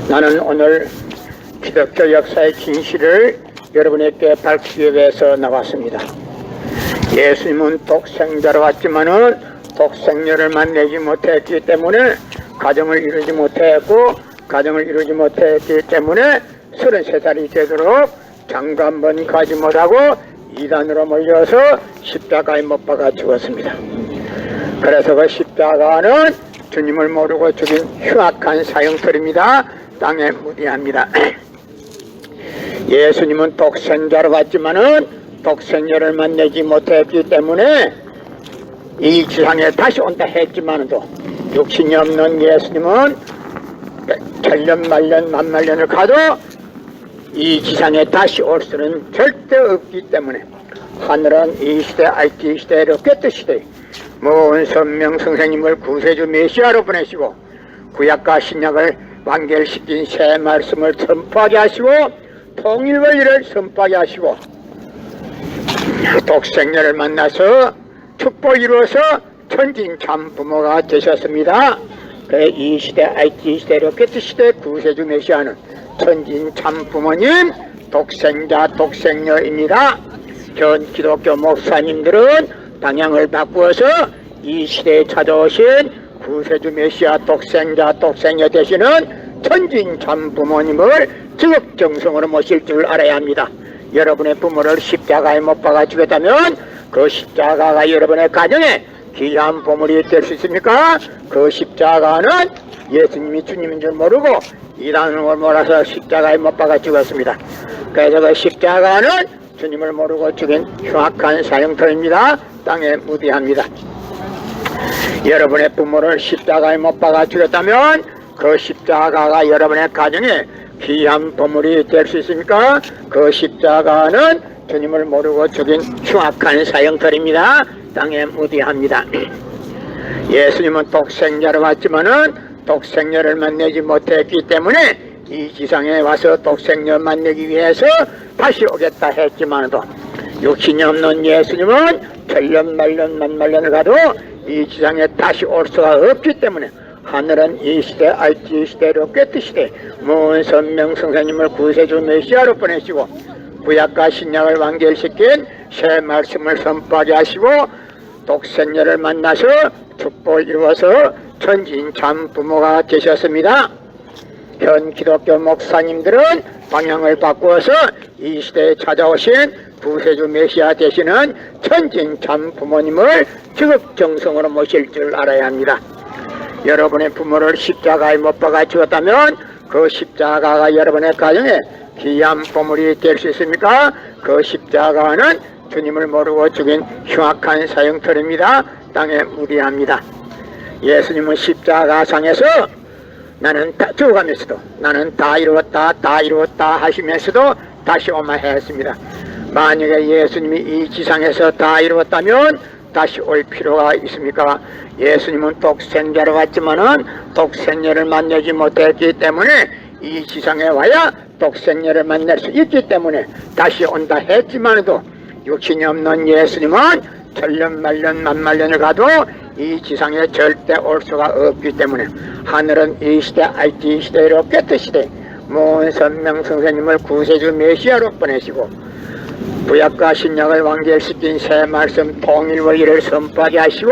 나는 오늘 기독교 역사의 진실을 여러분에게 밝히기 위해서 나왔습니다. 예수님은 독생자로 왔지만은 독생녀를 만나지 못했기 때문에 가정을 이루지 못했고, 가정을 이루지 못했기 때문에 33살이 되도록 장가 한 번 가지 못하고 이단으로 몰려서 십자가에 못 박아 죽었습니다. 그래서 그 십자가는 주님을 모르고 죽인 흉악한 사형틀입니다. 땅에 무디합니다. 예수님은 독생자로 왔지만은 독생녀를 만나지 못했기 때문에 이 지상에 다시 온다 했지만도 육신이 없는 예수님은 천년 만년 만만년을 가도 이 지상에 다시 올 수는 절대 없기 때문에 하늘은 이 시대 IT 시대 로켓 시대 모은 선명 선생님을 구세주 메시아로 보내시고 구약과 신약을 완결시킨 새 말씀을 선포하게 하시고 통일원리를 선포하게 하시고 독생녀를 만나서 축복을 이루어서 천진 참 부모가 되셨습니다. 그래 이 시대 IT 시대 로켓 시대 구세주 메시아는 천진 참 부모님 독생자 독생녀입니다. 전 기독교 목사님들은 방향을 바꾸어서 이 시대에 찾아오신 구세주 메시아 독생자 독생녀 되시는 천진 참 부모님을 지극정성으로 모실 줄 알아야 합니다. 여러분의 부모를 십자가에 못 박아 주겠다면 그 십자가가 여러분의 가정에 귀한 보물이 될 수 있습니까? 그 십자가는 예수님이 주님인 줄 모르고 이단을 몰아서 십자가에 못 박아 죽었습니다. 그래서 그 십자가는 주님을 모르고 죽인 흉악한 사형터입니다. 땅에 무디합니다. 여러분의 부모를 십자가에 못 박아 죽였다면 그 십자가가 여러분의 가정에 귀한 보물이 될 수 있습니까? 그 십자가는 주님을 모르고 죽인 흉악한 사형터입니다. 땅에 무디합니다. 예수님은 독생자로 왔지만은 독생녀를 만나지 못했기 때문에 이 지상에 와서 독생녀 만나기 위해서 다시 오겠다 했지만도 육신이 없는 예수님은 천년 말년 만말년을 가도 이 지상에 다시 올 수가 없기 때문에 하늘은 이 시대 IT 시대 로켓 시대 모은 선명 선생님을 구세주 메시아로 보내시고 구약과 신약을 완결시킨 새 말씀을 선포하게 하시고 독생녀를 만나서 축복을 이루어서 천진 참 부모가 되셨습니다. 현 기독교 목사님들은 방향을 바꾸어서 이 시대에 찾아오신 구세주 메시아 되시는 천진 참 부모님을 지극정성으로 모실 줄 알아야 합니다. 여러분의 부모를 십자가에 못 박아 죽었다면 그 십자가가 여러분의 가정에 귀한 보물이 될 수 있습니까? 그 십자가는 주님을 모르고 죽인 흉악한 사형터입니다. 땅에 무디합니다. 예수님은 십자가상에서 나는 다 죽어가면서도 나는 다 이루었다 하시면서도 다시 오마했습니다. 만약에 예수님이 이 지상에서 다 이루었다면 다시 올 필요가 있습니까? 예수님은 독생자로 왔지만은 독생녀를 만나지 못했기 때문에 이 지상에 와야 독생녀를 만날 수 있기 때문에 다시 온다 했지만도 육신이 없는 예수님은 천년 만년 만만년을 가도 이 지상에 절대 올 수가 없기 때문에 하늘은 이 시대 IT 시대 로켓 시대 모은 선명 선생님을 구세주 메시아로 보내시고 구약과 신약을 완결시킨 새 말씀 통일 원리를 선포하게 하시고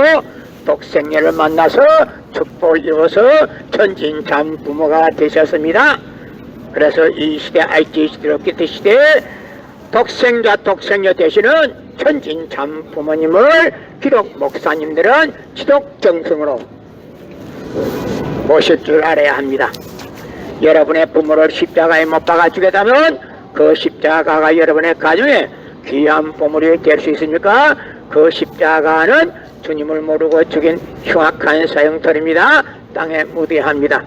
독생녀를 만나서 축복을 이루어서 천진 참 부모가 되셨습니다. 그래서 이 시대 IT 시대 로켓 시대에 독생녀 되시는 천진 참 부모님을 기독 목사님들은 지독정성으로 모실 줄 알아야 합니다. 여러분의 부모를 십자가에 못 박아 주겠다면 그 십자가가 여러분의 가정에 귀한 보물이 될 수 있습니까? 그 십자가는 주님을 모르고 죽인 흉악한 사형터입니다. 땅에 무대합니다.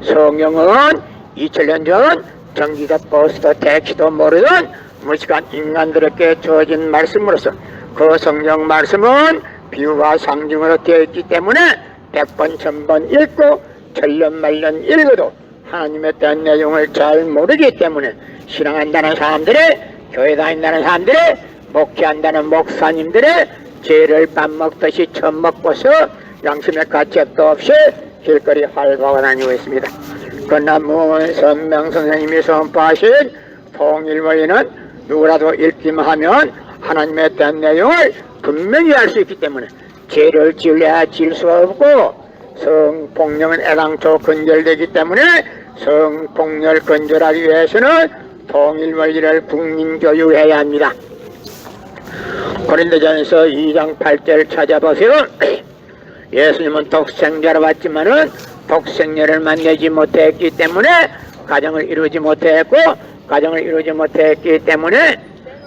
성경은 2000년 전 전기도 버스도 택시도 모르던 무식한 인간들에게 주어진 말씀으로서 그 성경 말씀은 비유와 상징으로 되어 있기 때문에 100번 1000번 읽고 천년 말년 읽어도 하나님에 대한 내용을 잘 모르기 때문에 신앙한다는 사람들의 교회 다닌다는 사람들의 목회한다는 목사님들의 죄를 밥 먹듯이 처먹고서 양심의 가책도 없이 길거리 활보하고 다니고 있습니다. 그러나 무은 선명 선생님이 선포하신 통일원리는 누구라도 읽기만 하면 하나님에 대한 내용을 분명히 알 수 있기 때문에 죄를 지으려야 지을 수가 없고 성폭력은 애당초 근절되기 때문에 성폭력을 근절하기 위해서는 통일원리를 국민교육해야 합니다. 고린도전서 2장 8절 찾아보세요. 예수님은 독생자로 왔지만은 독생녀를 만나지 못했기 때문에 가정을 이루지 못했고 가정을 이루지 못했기 때문에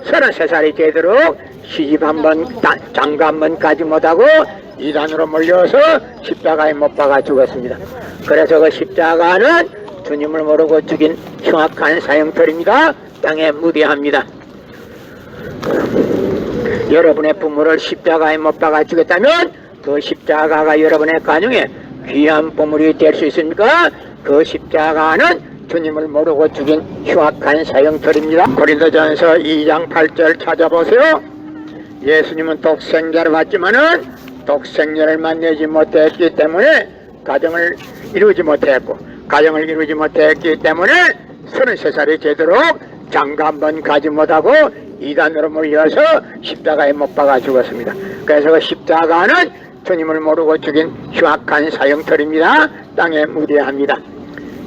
33살이 되도록 시집 한번 장가 한번 가지 못하고 이단으로 몰려서 십자가에 못 박아 죽었습니다. 그래서 그 십자가는 주님을 모르고 죽인 흉악한 사형터입니다. 땅에 무대합니다. 여러분의 부모를 십자가에 못 박아 죽였다면 그 십자가가 여러분의 가정에 귀한 보물이 될 수 있습니까? 그 십자가는 주님을 모르고 죽인 흉악한 사형터입니다. 고린도전서 2장 8절 찾아보세요. 예수님은 독생자로 왔지만은 독생녀를 만나지 못했기 때문에 가정을 이루지 못했고 가정을 이루지 못했기 때문에 33살이 되도록 장가 한번 가지 못하고 이단으로 몰려서 십자가에 못 박아 죽었습니다. 그래서 그 십자가는 주님을 모르고 죽인 흉악한 사형터입니다. 땅에 무대합니다.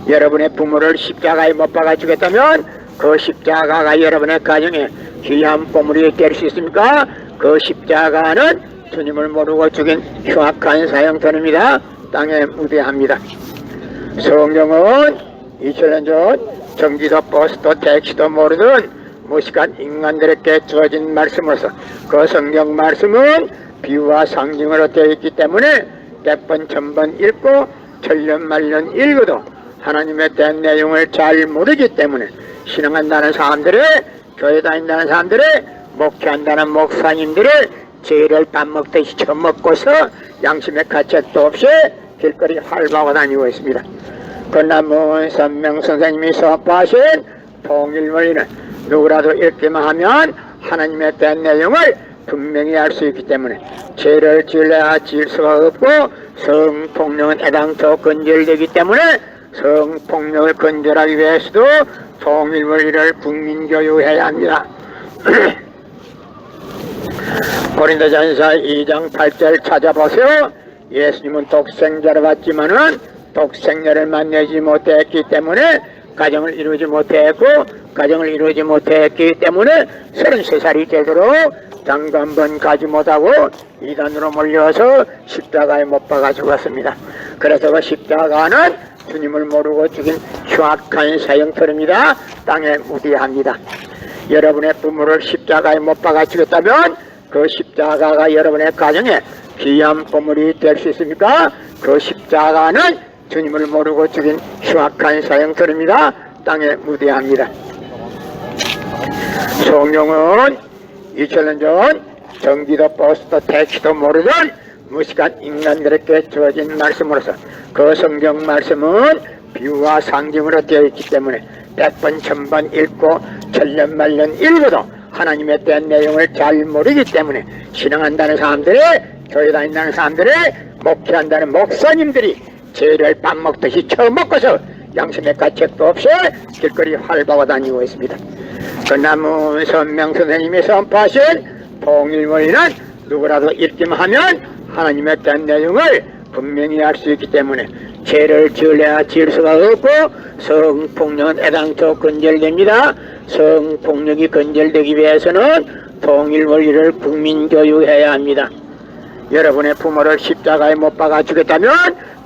여러분의 부모를 십자가에 못 박아 주겠다면 그 십자가가 여러분의 가정에 귀한 보물이 될 수 있습니까? 그 십자가는 주님을 모르고 죽인 흉악한 사형터입니다. 땅에 무대합니다. 성경은 2000년 전 전기도 버스도 택시도 모르던 무식한 인간들에게 주어진 말씀으로서 그 성경 말씀은 비유와 상징으로 되어 있기 때문에 100번 1000번 읽고 천년 말년 읽어도 하나님에 대한 내용을 잘 모르기 때문에 신앙한다는 사람들의 교회 다닌다는 사람들의 목회한다는 목사님들의 죄를 밥 먹듯이 처먹고서 양심의 가책도 없이 길거리 활보하고 다니고 있습니다. 그러나 무은 선명 선생님이 선포하신 통일원리는 누구라도 읽기만 하면 하나님에 대한 내용을 분명히 알 수 있기 때문에 죄를 지으려야 지을 수가 없고 성폭력은 애당초 건절되기 때문에 성폭력을 건절하기 위해서도 통일원리를 국민교육해야 합니다. 고린도전서 2장 8절 찾아보세요. 예수님은 독생자를 받지만은 독생자를 만나지 못했기 때문에 가정을 이루지 못했고, 가정을 이루지 못했기 때문에 33살이 되도록 장가 한 번 가지 못하고 이단으로 몰려서 십자가에 못 박아 죽었습니다. 그래서 그 십자가는 주님을 모르고 죽인 흉악한 사형터입니다. 땅에 무디합니다. 여러분의 부모를 십자가에 못 박아 죽였다면 그 십자가가 여러분의 가정에 귀한 보물이 될 수 있습니까? 그 십자가는 주님을 모르고 죽인 흉악한 사형터입니다. 땅에 무디합니다. 성령은 2000년 전 전기도 버스도 택시도 모르던 무식한 인간들에게 주어진 말씀으로서 그 성경 말씀은 비유와 상징으로 되어 있기 때문에 100번 1000번 읽고 천년만년 읽어도 하나님에 대한 내용을 잘 모르기 때문에 신앙한다는 사람들이, 교회 다닌다는 사람들이, 목회한다는 목사님들이 죄를 밥 먹듯이 처먹고서 양심의 가책도 없이 길거리 활보고 다니고 있습니다. 그 나무 선명 선생님이 선포하신 통일원리는 누구라도 읽기만 하면 하나님에 대한 내용을 분명히 알 수 있기 때문에 죄를 지으려야 지을 수가 없고 성폭력은 애당초 건절됩니다. 성폭력이 건절되기 위해서는 통일원리를 국민교육해야 합니다. 여러분의 부모를 십자가에 못 박아 주겠다면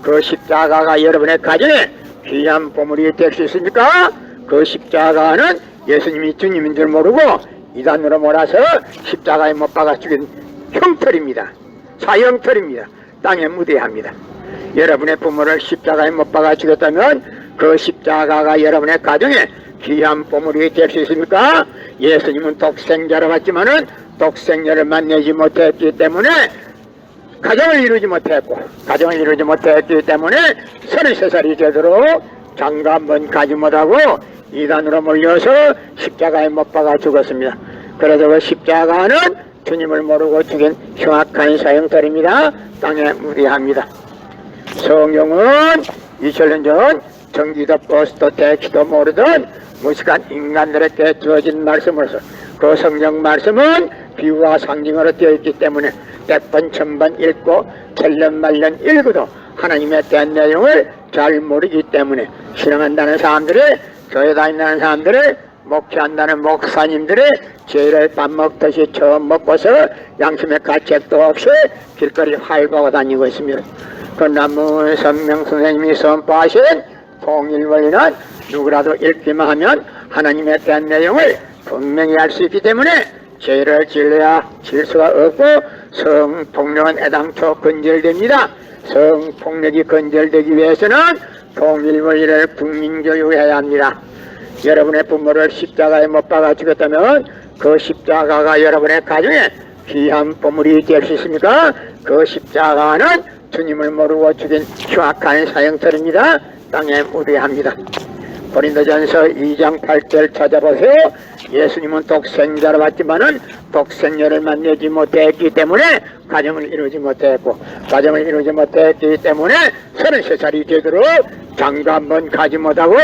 그 십자가가 여러분의 가정에 귀한 보물이 될 수 있습니까? 그 십자가는 예수님이 주님인 줄 모르고 이단으로 몰아서 십자가에 못 박아 죽인 형털입니다. 사형털입니다. 땅에 무대합니다. 여러분의 부모를 십자가에 못 박아 죽였다면 그 십자가가 여러분의 가정에 귀한 보물이 될 수 있습니까? 예수님은 독생자로 왔지만은 독생자를 만나지 못했기 때문에 가정을 이루지 못했고, 가정을 이루지 못했기 때문에 33살이 되도록 장가 한 번 가지 못하고 이단으로 몰려서 십자가에 못 박아 죽었습니다. 그래서 그 십자가는 주님을 모르고 죽인 흉악한 사형털입니다. 땅에 무디합니다. 성경은 2000년 전 전기도 버스도 택시도 모르던 무식한 인간들에게 주어진 말씀으로서 그 성경 말씀은 비유와 상징으로 되어 있기 때문에 100번 1000번 읽고 천년만년 읽어도 하나님에 대한 내용을 잘 모르기 때문에 신앙한다는 사람들이, 교회 다닌다는 사람들이, 목회한다는 목사님들이 죄를 밥 먹듯이 처음 먹고서 양심의 가책도 없이 길거리 활보고 다니고 있습니다. 그 나무 선명 선생님이 선포하신 통일원리는 누구라도 읽기만 하면 하나님에 대한 내용을 분명히 알 수 있기 때문에 죄를 지으려야 지을 수가 없고 성폭력은 애당초 건절됩니다. 성폭력이 건절되기 위해서는 통일원리를 국민교육해야 합니다. 여러분의 부모를 십자가에 못 박아 죽였다면 그 십자가가 여러분의 가정에 귀한 보물이 될 수 있습니까? 그 십자가는 주님을 모르고 죽인 흉악한 사형털입니다. 땅에 무대합니다. 고린도전서 2장 8절 찾아보세요. 예수님은 독생자로 왔지만은 독생녀를 만나지 못했기 때문에 가정을 이루지 못했고, 가정을 이루지 못했기 때문에 33살이 되도록 장가 한 번 가지 못하고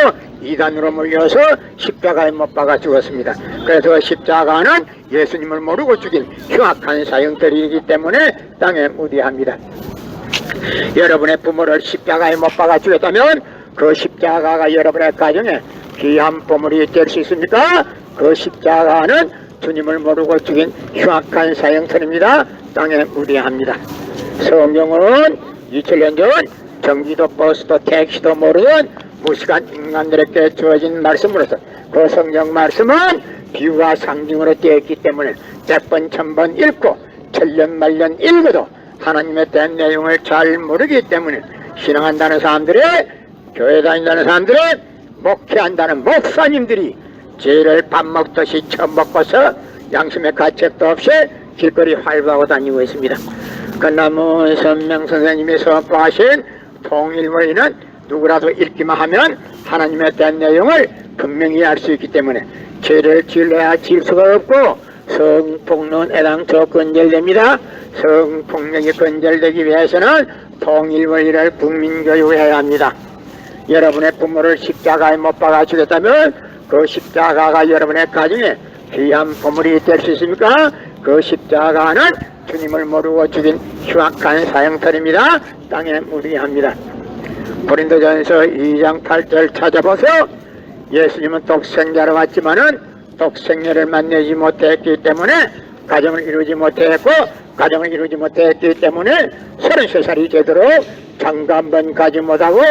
이단으로 몰려서 십자가에 못 박아 죽었습니다. 그래서 십자가는 예수님을 모르고 죽인 흉악한 사형들이기 때문에 땅에 무디합니다. 여러분의 부모를 십자가에 못 박아 죽였다면 그 십자가가 여러분의 가정에 귀한 보물이 될 수 있습니까? 그 십자가는 주님을 모르고 죽인 흉악한 사형선입니다. 땅에 무디합니다. 성경은 2000년 전 전기도 버스도 택시도 모르는 무식한 인간들에게 주어진 말씀으로서 그 성경 말씀은 비유와 상징으로 되어 있기 때문에 100번 1000번 읽고 천년만년 읽어도 하나님에 대한 내용을 잘 모르기 때문에 신앙한다는 사람들이, 교회 다닌다는 사람들이, 목회한다는 목사님들이 죄를 밥 먹듯이 처먹고서 양심의 가책도 없이 길거리 활보하고 다니고 있습니다. 끝나무 선명 선생님이 선포하신 통일원리는 누구라도 읽기만 하면 하나님에 대한 내용을 분명히 알 수 있기 때문에 죄를 지으려야 지을 수가 없고 성폭력은 애당초 건절됩니다. 성폭력이 건절되기 위해서는 통일원리를 국민교육해야 합니다. 여러분의 부모를 십자가에 못 박아 주겠다면 그 십자가가 여러분의 가정에 귀한 보물이 될 수 있습니까? 그 십자가는 주님을 모르고 죽인 흉악한 사형터입니다. 땅에 무리합니다. 고린도전서 2장 8절 찾아보세요. 예수님은 독생자로 왔지만은 독생녀를 만나지 못했기 때문에 가정을 이루지 못했고, 가정을 이루지 못했기 때문에 33살이 되도록 장가 한 번 가지 못하고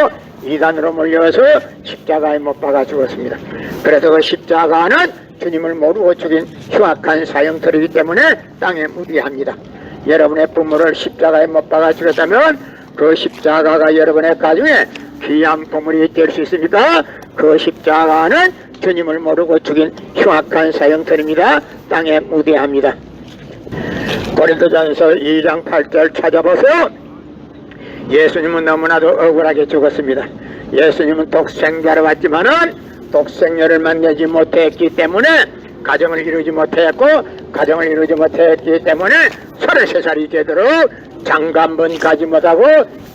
이단으로 몰려서 십자가에 못 박아 죽었습니다. 그래서 그 십자가는 주님을 모르고 죽인 흉악한 사형터이기 때문에 땅에 무디합니다. 여러분의 부모를 십자가에 못 박아 죽였다면 그 십자가가 여러분의 가정에 귀한 보물이 될 수 있습니까? 그 십자가는 주님을 모르고 죽인 흉악한 사형터입니다. 땅에 무디합니다. 고린도전서 2장 8절 찾아보세요. 예수님은 너무나도 억울하게 죽었습니다. 예수님은 독생자로 왔지만은 독생녀를 만나지 못했기 때문에 가정을 이루지 못했고, 가정을 이루지 못했기 때문에 33살이 되도록 장가 한 번 가지 못하고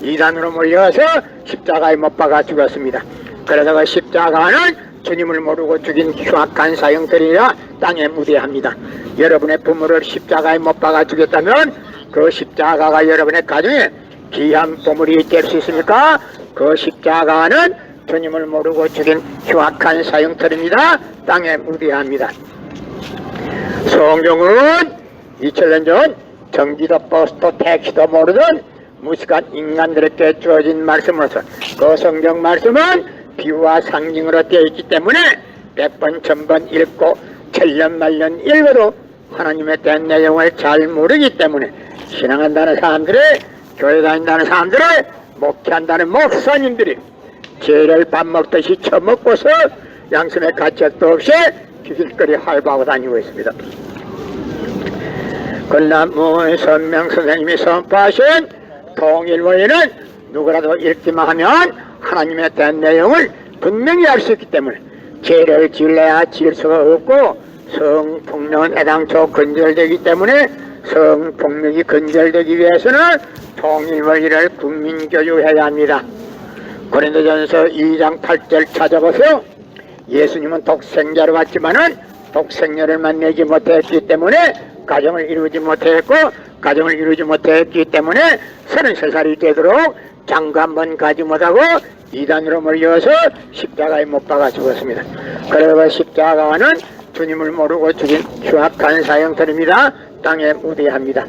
이단으로 몰려서 십자가에 못 박아 죽었습니다. 그래서 그 십자가는 주님을 모르고 죽인 흉악한 사형들이라 땅에 무대합니다. 여러분의 부모를 십자가에 못 박아 죽였다면 그 십자가가 여러분의 가정에 귀한 보물이 될 수 있습니까? 그 십자가는 주님을 모르고 죽인 흉악한 사형터입니다. 땅에 무대합니다. 성경은 2000년 전 전기도 버스도 택시도 모르던 무식한 인간들에게 주어진 말씀으로서 그 성경 말씀은 비유와 상징으로 되어 있기 때문에 100번 1000번 읽고 천년만년 읽어도 하나님에 대한 내용을 잘 모르기 때문에 신앙한다는 사람들이, 교회 다닌다는 사람들이, 목회한다는 목사님들이 죄를 밥 먹듯이 처먹고서 양심의 가책도 없이 길거리 활보하고 다니고 있습니다. 그러나 문선명 선생님이 선포하신 통일원리는 누구라도 읽기만 하면 하나님에 대한 내용을 분명히 알 수 있기 때문에 죄를 지을래야 지을 수가 없고, 성폭력은 애당초 근절되기 때문에 성폭력이 근절되기 위해서는 통일원리를 국민교육해야 합니다. 고린도전서 2장 8절 찾아보세요. 예수님은 독생자로 왔지만은 독생녀를 만나지 못했기 때문에 가정을 이루지 못했고, 가정을 이루지 못했기 때문에 33살이 되도록 장가 한 번 가지 못하고 이단으로 몰려서 십자가에 못 박아 죽었습니다. 그래서 십자가는 주님을 모르고 죽인 흉악한 사형터입니다. 땅에 무대합니다.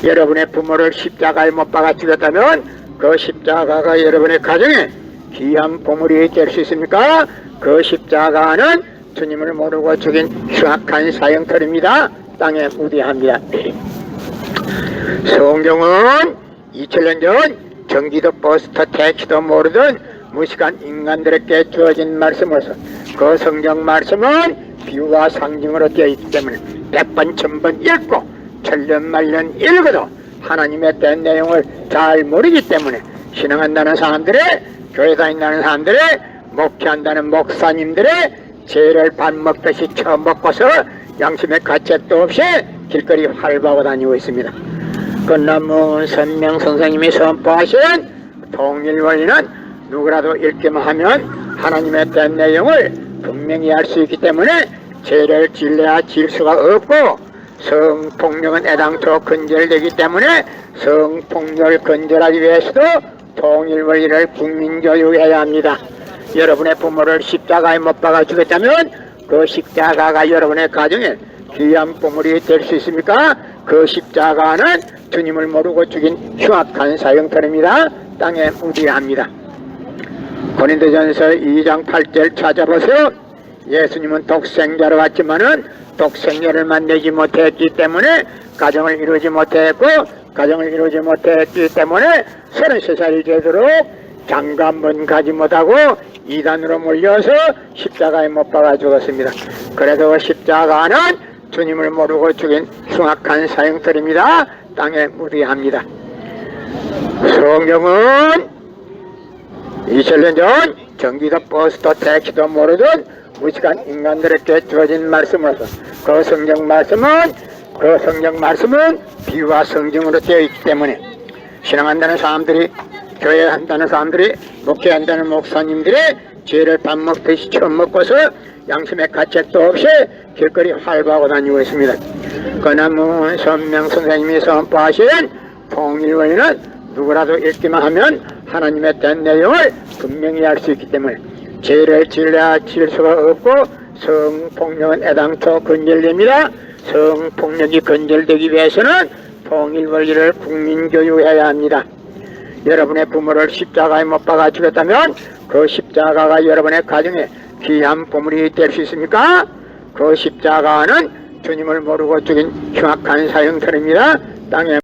여러분의 부모를 십자가에 못 박아 죽였다면 그 십자가가 여러분의 가정에 귀한 보물이 될 수 있습니까? 그 십자가는 주님을 모르고 죽인 흉악한 사형터입니다. 땅에 무대합니다. 성경은 2000년 전 전기도 버스도 택시도 모르던 무식한 인간들에게 주어진 말씀으로서 그 성경 말씀은 비유와 상징으로 되어 있기 때문에 100번 1000번 읽고 천년만년 읽어도 하나님에 대한 내용을 잘 모르기 때문에 신앙한다는 사람들의, 교회 다닌다는 사람들의, 목회한다는 목사님들의 죄를 밥 먹듯이 처먹고서 양심의 가책도 없이 길거리 활보하고 다니고 있습니다. 그러나 문선명 선생님이 선포하신 통일원리는 누구라도 읽기만 하면 하나님에 대한 내용을 분명히 알 수 있기 때문에 죄를 지을래야 지을 수가 없고, 성폭력은 애당초 근절되기 때문에 성폭력을 근절하기 위해서도 통일원리를 국민교육해야 합니다. 여러분의 부모를 십자가에 못 박아 주겠다면 그 십자가가 여러분의 가정에 귀한 보물이 될 수 있습니까? 그 십자가는 주님을 모르고 죽인 흉악한 사형터입니다. 땅에 무디합니다. 고린도전서 2장 8절 찾아보세요. 예수님은 독생자로 왔지만은 독생녀를 만나지 못했기 때문에 가정을 이루지 못했고, 가정을 이루지 못했기 때문에 33살이 되도록 장가 한 번 가지 못하고 이단으로 몰려서 십자가에 못 박아 죽었습니다. 그래서 십자가는 주님을 모르고 죽인 흉악한 사형터입니다. 땅에 무디합니다. 성경은 2000년 전 전기도 버스도 택시도 모르던 무식한 인간들에게 주어진 말씀으로서 그 성경 말씀은 비유와 성징으로 되어 있기 때문에 신앙한다는 사람들이, 교회 한다는 사람들이, 목회한다는 목사님들이 죄를 밥 먹듯이 처음 먹고서 양심의 가책도 없이 길거리 활보하고 다니고 있습니다. 그나무 선명 선생님이 선포하신 통일원리는 누구라도 읽기만 하면 하나님의 된 내용을 분명히 알 수 있기 때문에 죄를 질러야 질수가 없고 성폭력은 애당초 건절됩니다. 성폭력이 건절되기 위해서는 통일원리를 국민교육해야 합니다. 여러분의 부모를 십자가에 못 박아 죽였다면 그 십자가가 여러분의 가정에 귀한 보물이 될 수 있습니까? 그 십자가는 주님을 모르고 죽인 흉악한 사형터입니다. 땅에